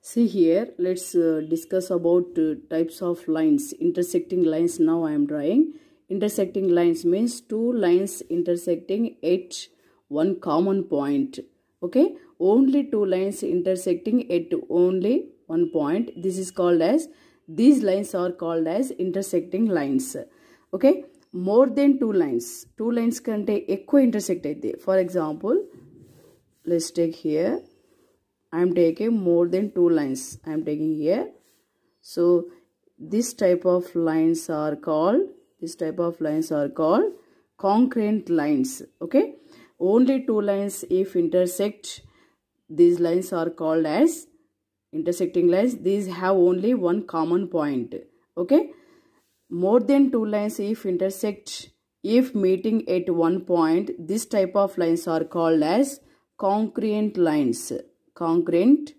See here, let's discuss about types of lines. Intersecting lines now I am drawing. Intersecting lines means two lines intersecting at one common point. Okay, only two lines intersecting at only one point. These lines are called as intersecting lines. Okay, more than two lines kante ekku intersect aithe. For example, let's take here. I am taking more than two lines. I am taking here. So this type of lines are called concurrent lines. Okay, only two lines if intersect, these lines are called as intersecting lines. These have only one common point. Okay, more than two lines if intersect, if meeting at one point, this type of lines are called as concurrent lines. Concurrent